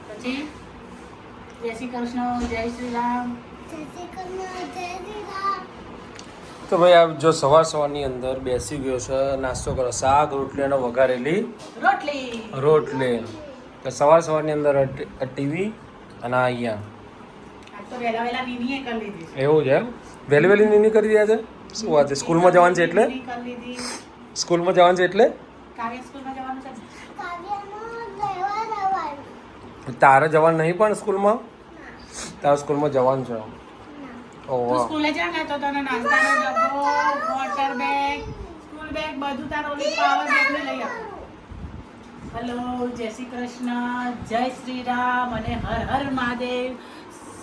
પછી જય શ્રી કૃષ્ણ, જય શ્રી રામ. તો ભાઈ આ જો સવારની અંદર બેસી ગયો છે નાસ્તો કરો, શાક રોટલી અને વઘારેલી રોટલી. સવારની અંદર ટીવી અને અહીંયા આજ તો વહેલા વહેલા નીનીએ કરી લીધી છે. એવું છે એમ? વહેલી નીની કરી રહ્યા છે. શું વાત છે? સ્કૂલમાં જવાનું છે એટલે? નીની કરી લીધી. સ્કૂલમાં જવાનું છે એટલે? કાવ્ય સ્કૂલમાં જવાનું છે. તારે જવાનું નહીં પણ સ્કૂલમાં? તારે સ્કૂલમાં જવાનું છે. ઓહ તું વાહ. સ્કૂલે જા ને તો તને નાસ્તાનો ડબ્બો, વોટર બેગ, સ્કૂલ બેગ બધું તારો ઓલી પાવર બેગ ને લઈ આવ. હેલો, જય શ્રી કૃષ્ણ, જય શ્રી રામ અને હર હર મહાદેવ.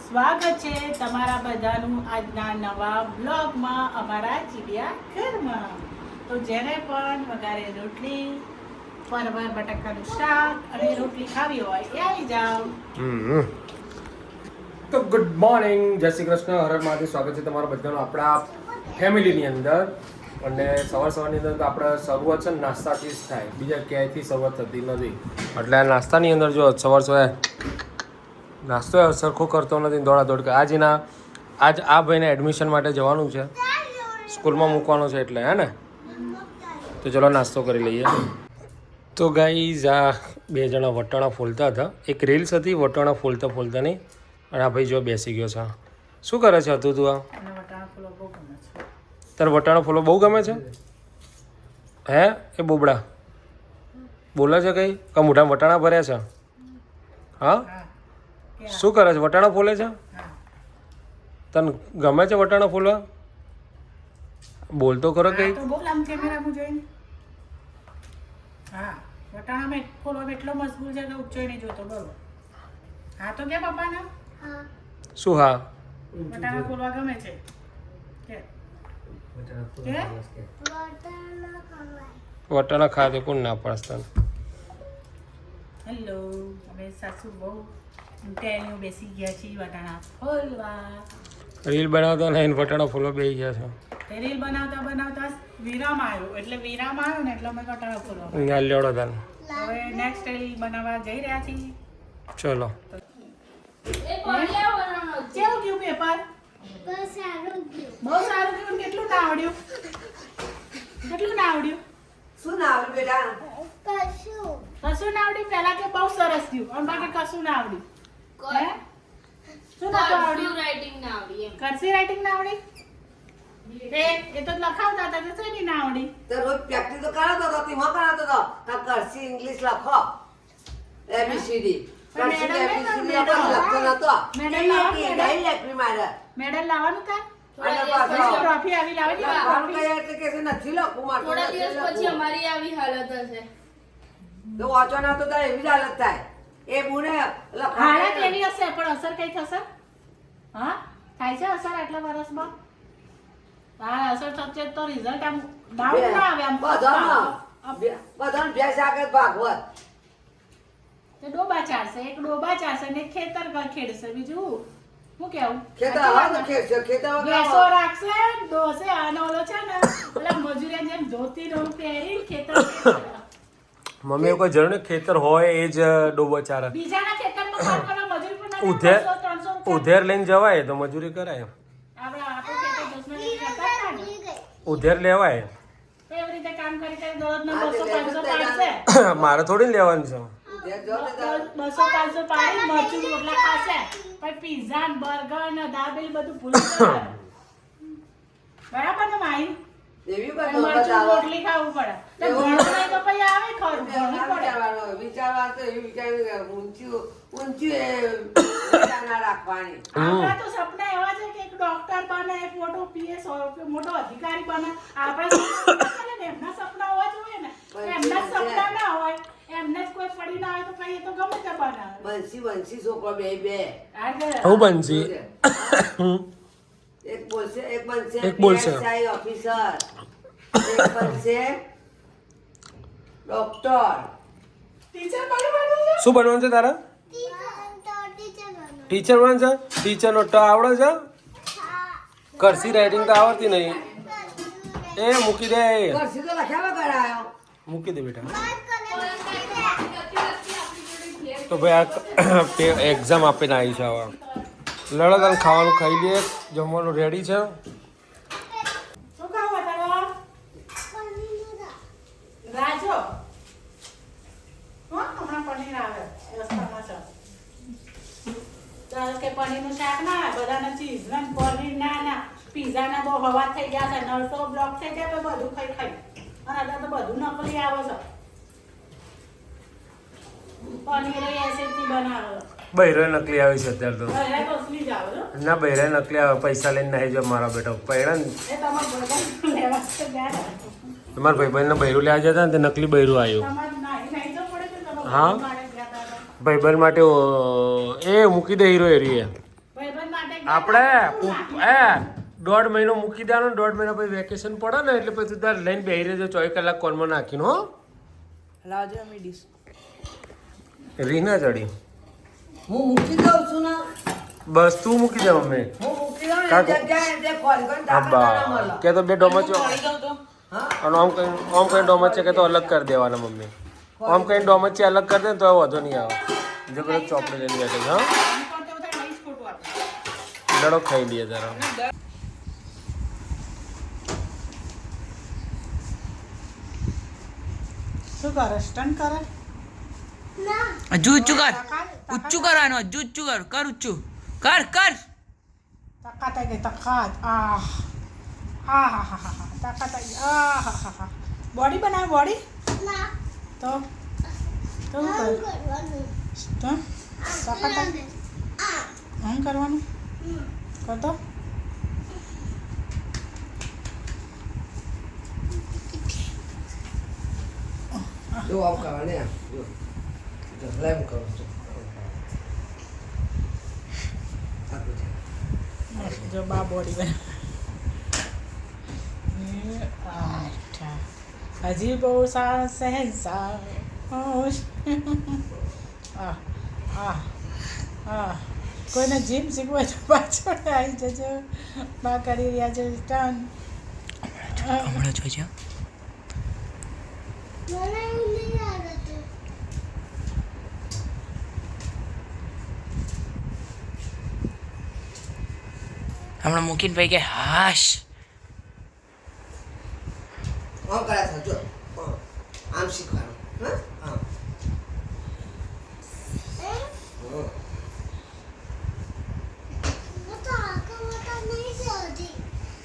સ્વાગત છે તમારા બધાનું આજના નવા બ્લોગમાં, અમારા ચીડિયા ઘરમાં. તો જેને પણ વઘારે રોટલી, પરવર બટાકાનું શાક અને રોટલી ખાવી હોય એ આવી જાઓ. તો ગુડ મોર્નિંગ, જય શ્રી કૃષ્ણ, હર હર મહાદેવ. સ્વાગત છે તમારા બધાનું આપણા ફેમિલીની અંદર. અને સવારની અંદર તો આપણે શરૂઆત છે ને નાસ્તાથી જ થાય, બીજા ક્યાંયથી શરૂઆત થતી નથી. એટલે આ નાસ્તાની અંદર જો સવારે નાસ્તો સરખો કરતો નથી, દોડાદોડ કરે. આજ આ ભાઈને એડમિશન માટે જવાનું છે, સ્કૂલમાં મૂકવાનું છે એટલે, હે ને? તો ચલો નાસ્તો કરી લઈએ. તો ગાઈઝ આ બે જણા વટાણા ફોલતા હતા. એક રીલ્સ હતી વટાણા ફોલતા નહીં, અને આ ભાઈ જો બેસી ગયો છે. શું કરે છે હતું તું? આ અને વટાણા ફૂલો બહુ ગમે છે. તારે વટાણા ફૂલો બહુ ગમે છે? હે એ બોબડા બોલે છે કંઈ? કા મોઢામાં વટાણા ભર્યા છે? હા, શું કરે છે? વટાણા ફોલે છે? તને ગમે છે વટાણા ફોલવા? બોલતો ખરો કંઈ? તો બોલ આમ કેમેરામાં જોઈને. હા, વટાણામાં ફોલવા એટલો મશગુલ છે કે ઉચ્ચો નહીં જોતો. બોલો હા તો કે પપ્પાને શું? હા, વટાણા ફોલવા ગમે છે કે? વટાણા ખાતે કોણ ના પાડે તને? હેલો, અમે સાસુ બહુ ટેણીઓ બેસી ગયા છીએ વટાણા ફોલવા. રીલ બનાવતા નહીં, વટાણા ફૂલો બેસી ગયા છે. તે રીલ બનાવતા વિરામ આવ્યો, એટલે વિરામ આવ્યો ને એટલે અમે વટાણા ફોલવા ના લેવડો તને. હવે નેક્સ્ટ રીલ બનાવવા જઈ રહ્યા છીએ. ચલો. કેવું ગયું પેપર? બહુ સારું ગયું. કેટલું ના આવડ્યું? શું ના આવડ્યું બેટા? કશું ના આવડ્યું? પહેલા કે બહુ સરસ ગયું અને બાકી કશું ના આવડ્યું. હે? શું નતું આવડ્યું? કરસી રાઇટિંગ ના આવડી? એ તો લખાવતા હતા તો શેની ના આવડી? તો રોજ પ્રેક્ટિસ તો કરાવતો હતો, તેમાં કરાવતો હતો. આ કરસી ઇંગ્લિશ લખો, એબીસીડી. કરસી એબીસીડી લખતો નતો. ડાયરેક્ટલી મારે મેડલ લાવવાનું તા? અને પાછો ટ્રોફી આવી લાવવાની લખવાનું ટ્રોફી. કહે એટલે કે છે નથી લખવું મારે. થોડા દિવસ પછી અમારી આવી હાલત હશે. તો વાંચો ના તો તારે એવી જ હાલત થાય. એ બુને હાલત લખવાનું એવી હશે પણ અસર કઈ થશે? હા, થાય છે અસર આટલા વર્ષમાં? હા, અસર થશે તો રિઝલ્ટ આમ ડાઉન ના આવે, આમ બધાને ભેંસ આગળ ભાગવત. તો ડોબા ચાલશે, એક ડોબા ચાલશે ને એક ખેતર ખેડશે. બીજું શું કેવું? ખેતર હા તો ખેતર ખેતર ભેંસો રાખશે, દોશે આનો ઓલો છે ને ઓલા મજૂરિયા જેમ ધોતી રોગ પહેરી ખેતર મમ્મી કોઈ જરૂર નહીં, ખેતર હોય એ જ ડોબો ચારે. બીજાના ખેતરમાં કામ કરવા મજૂરી પણ ના ઉધેર 200-300 રૂપિયા. ઉધેર લઈને જવાય તો મજૂરી કરાય. આપણું ખેતર 10 મિનિટ કરતા હતા ને ઉધેર લેવાય. તો એવી રીતે કામ કરી દરરોજના 200-500 પાડશે. મારે થોડી ને લેવાનું છે. 200-500 પાડી મરચું રોટલા ખાશે, પછી પીઝા ને બર્ગર ને દાબેલી બધું ભૂલી જવાનું. બરાબર ને માઈ? એવી મરચું બધું રોટલી ખાવું પડે. તો ભણવું નહીં તો પછી આવે ખરું, ભણવું પડે. વિચારવા તો એવું વિચાર્યું ઊંચું એ વિચાર ના રાખવાની. આપણા તો સપના એવા છે કે એક ડોક્ટર બને, એક મોટો પીએસ મોટો અધિકારી બને. આપણે એમના સપના હોવા જોઈએ ને, એમના સપના ના હોય, એમને જ કોઈ પડી ના હોય તો પછી એ તો ગમે તે બનાવે. બંસી છોકરો બે આગળ હું બનશી? એક બોલશે એક બોલશે. PSI ઓફિસર, એક બનશે ડોક્ટર. ટીચર બનવાનું છે. શું બનવાનું છે તારા? ટીચર બનવાનું છે. ટીચરનો ટ આવડે છે? કરસી રાઇટિંગ તો આવડતી નહીં. એ મૂકી દે, કરસી તો લખ્યા વગર આવ્યો. મૂકી દે બેટા. તો ભાઈ આ એક્ઝામ આપીને આવી છે હવે લડો તને ખાવાનું ખાઈ લઈએ જમવાનું રેડી છે શું ખાવું તારો રાજો હમણાં પનીર આવે રસ્તામાં છે ચાલો કે પનીરનું શાક ના આવે બધાને ચીઝ ને પનીર ના પીઝા ના બહુ હવા થઈ ગયા છે નળસો બ્લોક થઈ ગયા તો બધું ખાઈ અને અત્યારે તો બધું નકલી આવે છે પનીર એસેથી બનાવે બૈરો નકલી આવી છે અત્યારે તો ઘરે કોસલી જ આવે છે. ના બૈરા નકલી આવે પૈસા લઈને નાહી જાવ મારા બેટા પૈણા ને એ તમારે બધા લેવા છે ગયા તમારા ભાઈબંધને બૈરું લેવા જતા ને તે નકલી બૈરું આવ્યું તમારે નહીં જવું પડે છે તમારે હા. ભાઈબંધ માટે ગયા હતા. ભાઈબંધ માટે એ મૂકી દે હીરો એરીએ ભાઈબંધ માટે ગયા આપણે હતા. એ 1.5 મહિનો મૂકી દેવાનો 1.5 મહિના પછી વેકેશન પડે ને એટલે પછી તાર લઈને બેહી રહેજો 24 કલાક કોલમાં નાખીને હો લાવજો અમે ડીશ રીના ચડી હું મૂકી દઉં છું ને બસ તું મૂકી દે મમ્મી હું મૂકી દઉં ને કાકુ. જગ્યાએ તે ખોલ કરીને અબ્બા ટાટા ના મળે. કે તો બે ડોમચો હા અને ઓમ કઈ ડોમચે કે તો અલગ કરી દેવાના મમ્મી ઓમ કઈ ડોમચે અલગ કરી દે ને તો વધુ નહીં આવે જો પેલો ચોપડી લઈને બેઠો છે હા પણ તેવું થાય નહીં જ ખોટું આપણે. લડો ખાઈ લઈએ જરા શું કરે સ્ટન્ટ કરે હજુ ઊંચું કર ઊંચું કરવાનું હજુ ઊંચું કર ઊંચું કર તાકાત આવી ગઈ તાકાત આ હા તાકાત આવી ગઈ હા બોડી બનાવે બોડી તો શું કરે તો તાકાત આવી આમ કરવાનું કરતો જો આમ કરવાને આમ જો જો લેમ કરો છો આટલું છે. જો બા બોડી બનાવે હજી બહુ સારા સહેસા કોઈને જીમ શીખવું હોય તો પાછળ આવી જજો બા કરી રહ્યા છે સ્ટન હમણાં જોઈજો હમણાં મૂકીને ભાઈ કે હાશ આમ કર્યા છે જો આમ શીખવાનું હા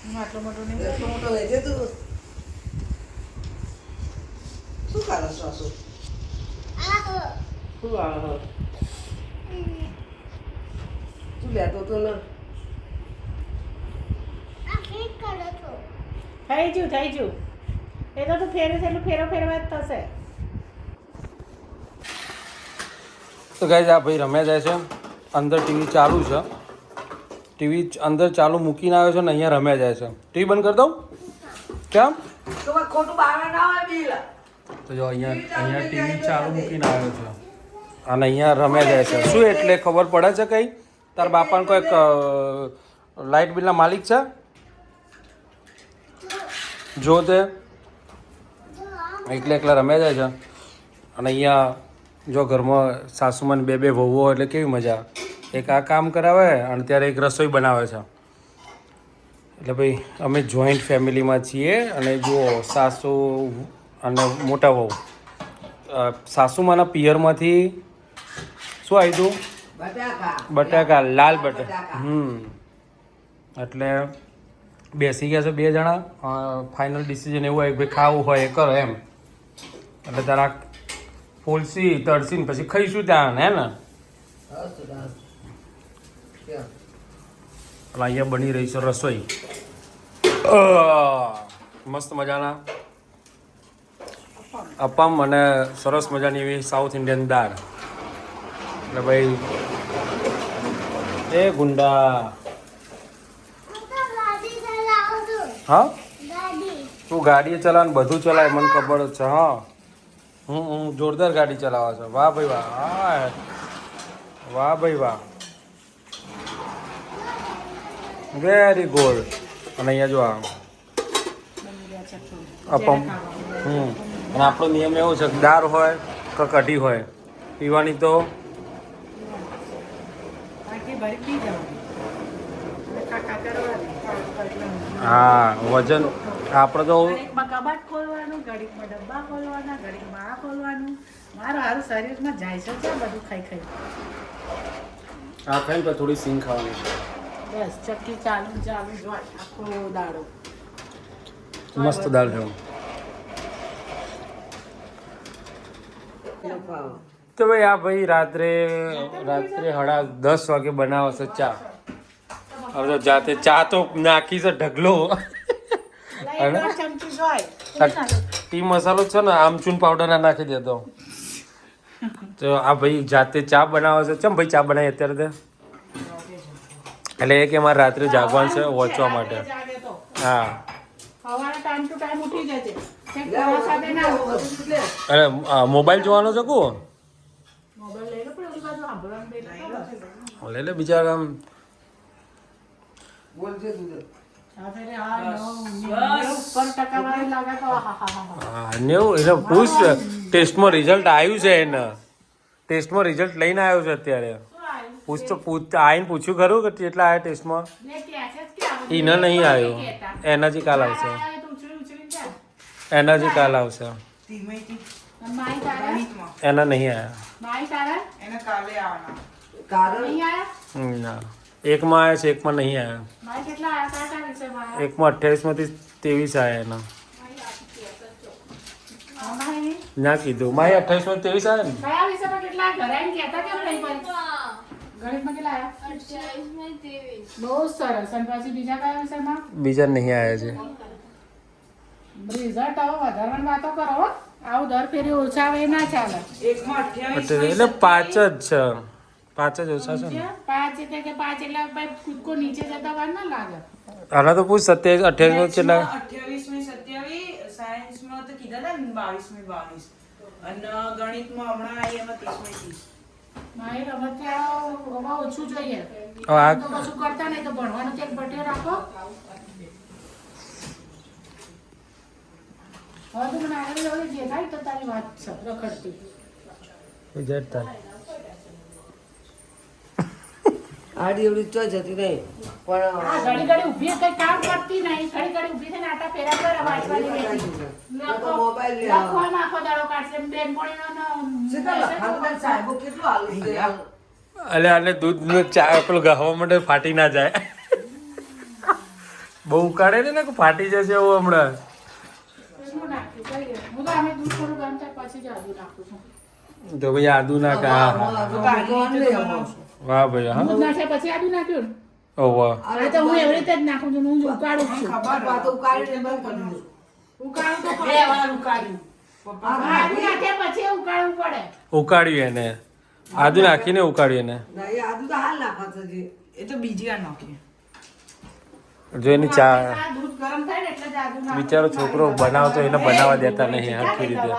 આમ આટલું મોટું નહીં એટલો મોટો લઈ દે તું શું કરો છો શું આવે તું લેતો તો ને થઈ ગયું એ તો તું ફેરવે છે એટલું ફેરવા જ થશે તો ગાઈઝ આ ભાઈ રમ્યા જાય છે અંદર ટીવી ચાલુ છે ટીવી અંદર ચાલુ મૂકીને આવ્યો છે ને અહીંયા રમ્યા જાય છે ટીવી બંધ કરી દઉં કેમ તો ભાઈ ખોટું બહાર ના હોય બિલ તો જો અહીંયા ટીવી ચાલુ મૂકીને આવ્યો છે અને અહીંયા રમ્યા જાય છે શું એટલે ખબર પડે છે કંઈ તાર બાપાને કોઈક લાઇટ બિલના માલિક છે જો તે એકલા રમ્યા જાય છે અને અહીંયા જો ઘરમાં સાસુમાં બે વહુઓ એટલે કેવી મજા એક આ કામ કરાવે અને ત્યારે એક રસોઈ બનાવે છે એટલે ભાઈ અમે જોઈન્ટ ફેમિલીમાં છીએ અને જુઓ સાસુ અને મોટા વહુ સાસુમાના પિયરમાંથી શું આવ્યું હતું બટાકા લાલ બટાકા એટલે બેસી ગયા છે બે જણા ફાઇનલ ડિસિઝન એવું આવ્યું ભાઈ ખાવું હોય એ કરો એમ એટલે તારા ફોલસી તળસીને પછી ખાઈશું ત્યાં હે ને એટલે અહીંયા બની રહી છે રસોઈ મસ્ત મજાના અપમ અને સરસ મજાની એવી સાઉથ ઇન્ડિયન દાળ એટલે ભાઈ એ ગુંડા હા તું ગાડી ચલાવ ને બધું ચલાય મને ખબર જ છે હા હું જોરદાર ગાડી ચલાવે છે વાહ ભાઈ વાહ હા વાહ ભાઈ વાહ વેરી ગુડ અને અહીંયા જો આ અપમ અને આપણો નિયમ એવો છે કે દાળ હોય કે કઢી હોય પીવાની તો ઘડી પી જવાની અને કાકા કરવાની એટલે હા વજન આપણે તો ઘડીકમાં કબાટ ખોલવાનું ઘડીકમાં ડબ્બા ખોલવાના ઘડીકમાં આ ખોલવાનું મારું હારું શરીરમાં જાય છે બધું ખાઈ ખાઈ આ ખાઈને પછી થોડી સિંગ ખાવાની બસ ચક્કી ચાલુ ચાલુ જ હોય આખો દાડો મસ્ત દાળ છે તો ભાઈ આ ભાઈ રાત્રે 10:30 વાગે બનાવશે ચા હવે તો જાતે ચા તો નાખી છે ઢગલો એટલે એક ચમચી જ હોય ટી મસાલો છે ને આમચૂર પાવડર ના નાખી દેતો તો આ ભાઈ જાતે ચા બનાવે છે ચમ ભાઈ ચા બનાવી અત્યારે તે એટલે એ કે મારે રાત્રે જાગવાનું છે વાંચવા માટે જાગે તો હા સવારે ટાઈમ ટુ ટાઈમ ઉઠી જાય છે કંઈક કરવા સાથે ના હોય. અરે મોબાઈલ જોવાનો છે કો મોબાઈલ લઈ લો પણ ઓલી બાજુ સાંભળવાનું બે લોકો. લે લે બિચારા આમ બોલજે તું તો. આ ફેરે હા, નવ, ઉપર ટકાવારી લાગે તો આહાહાહા. 90 એટલે પૂછ ટેસ્ટમાં રિઝલ્ટ આવ્યું છે એને ટેસ્ટમાં રિઝલ્ટ લઈને આવ્યો છે અત્યારે શું આવ્યું? પૂછ તો આવીને પૂછ્યું ખરું કે કેટલા આવ્યા ટેસ્ટમાં બે કહેશે જ કે આવે. એને નહીં આવ્યો કહેતા. એનર્જી કાલ આવશે આ તો ઉછળી ઉછળી જાય. એનર્જી કાલ આવશે અને માઈ તારા? એના નહીં આવ્યા માઈ તારા? કારણ નહીં આયા? ના એકમાં આવ્યા છે એકમાં નહીં આવ્યા માઈ કેટલા આયા? કાકા વિષયમાં આયા? એકમાં 28 માંથી 23 આવ્યા એના માઈ નહીં? ના કીધું મારી 28 માંથી 23 આવ્યા ને કયા વિષયમાં કેટલા આયા? ઘરે આવીને કહેતા કેમ નહીં પડી? ગણિતમાં કેટલા આયા? 28 માં 23. બહુ સરસ. અને પછી બીજા કયા વિષયમાં? બીજા નહીં આવ્યા છે રિઝલ્ટ હવે વધારવાની વાતો કરો હો. આવું દર ફેરી ઓછા આવે એ ના ચાલે. એટલે 5 જ છે 5 જ ઓછા છે ને પાંચ એટલે કે પાંચ એટલે ભાઈ કૂદકો નીચે જતા વાર ના લાગે. આના તો પૂછ 27 28 નો કેટલા 28 સાયન્સમાં તો કીધા હતા ને 22 અને ગણિતમાં હમણાં આવી એમાં 30 મારી રમતિયાળો હવે ઓછું જોઈએ. હવે આ તો કશું કરતા નહીં તો ભણવાનું એક બટ્યો રાખો. હવે તો મને આગળ હવે જે થાય તો તારી વાત છે રખડતી. રિઝલ્ટ થાય આડી એવડી તો જતી નહીં પણ આ ઘડી ઘડી ઊભી કઈ કામ કરતી નહીં. ઘડી ઘડી ઊભી થઈને આટા ફેરા કરે વાંચવાની બેઠી. તો મોબાઈલ લે આવો. લખવામાં આખો દાડો કાઢશે ને બેનપણીનો સીધા લખાણ સાહેબો કેટલું આલું છે અને દૂધ નું ચા પેલું ગાવા માટે ફાટી ના જાય બહુ ઉકાળે ને કે ફાટી જશે એવું હમણાં હું નાખ્યું કઈ દે. હું તો આમે દૂધ થોડું ગરમ થાય પછી જ આદુ નાખું છું. તો ભાઈ આદુ ના કા વાહ ભાઈ હા દૂધ નાખ્યા પછી આદુ નાખ્યું ને? ઓહો હવે તો હું એવી રીતે જ નાખું છું. હું જ ઉકાળું જ છું. તો ઉકાળીને બંધ કરી દીધું. ઉકાળું તો બે વાર ઉકાળ્યું. આદુ નાખ્યા પછી ઉકાળવું પડે. ઉકાળ્યું એને આદુ નાખીને ઉકાળ્યું એને ના, એ આદુ તો હાલ નાખો છો જી. એ તો બીજી વાર નાખીએ જો એની ચા આ દૂધ ગરમ થાય ને એટલે જ આદુ નાખું. બિચારો છોકરો બનાવતો એને બનાવવા દેતા નહીં હરખી રીતે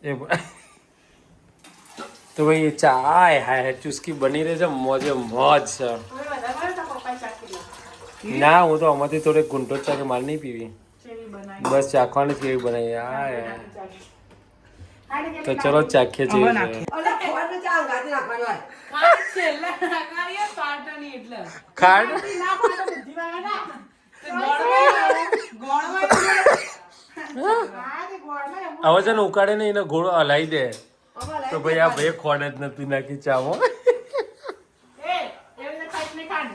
એ તો ભાઈ ચા હાય હાય ચુસ્કી બની રહી છે મોજે મોજ છે હવે વધારે મળે તો પપ્પાએ ચાખી લો. ના હું તો આમાંથી થોડી ગુંટો ચા કે માલ નહીં પીવી ચેવી બનાવી. બસ ચાખવાની જ કેવી બનાવી હાય આને તો કેટલી ચલો ચાખીએ છીએ અને ખોવાને ચા અંગાથી નાખવાનું હોય. છેલ્લા નાખીએ પાટની એટલે ખાંડ નાખી નાખો તો બુદ્ધિ વાળા ના. ગોળમાં હા, તે ગોળમાં એવું. હવે છે ને ઉકાળે ને એને ઘોડો હલાવી દે અમારે તો ભાઈ આ ભાઈ ખોડ જ નથી નાખી ચામાં એ, એવી રીતે ખાઈ નહીં ખાંડ.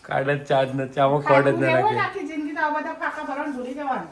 કાઢ જ ચા જ નથી ચામાં ખોડ જ ખાંડ ના એવું નાખી નાખી જિંદગી તો આ બધા ફાંકા ભરવાનું ભૂલી જવાનું.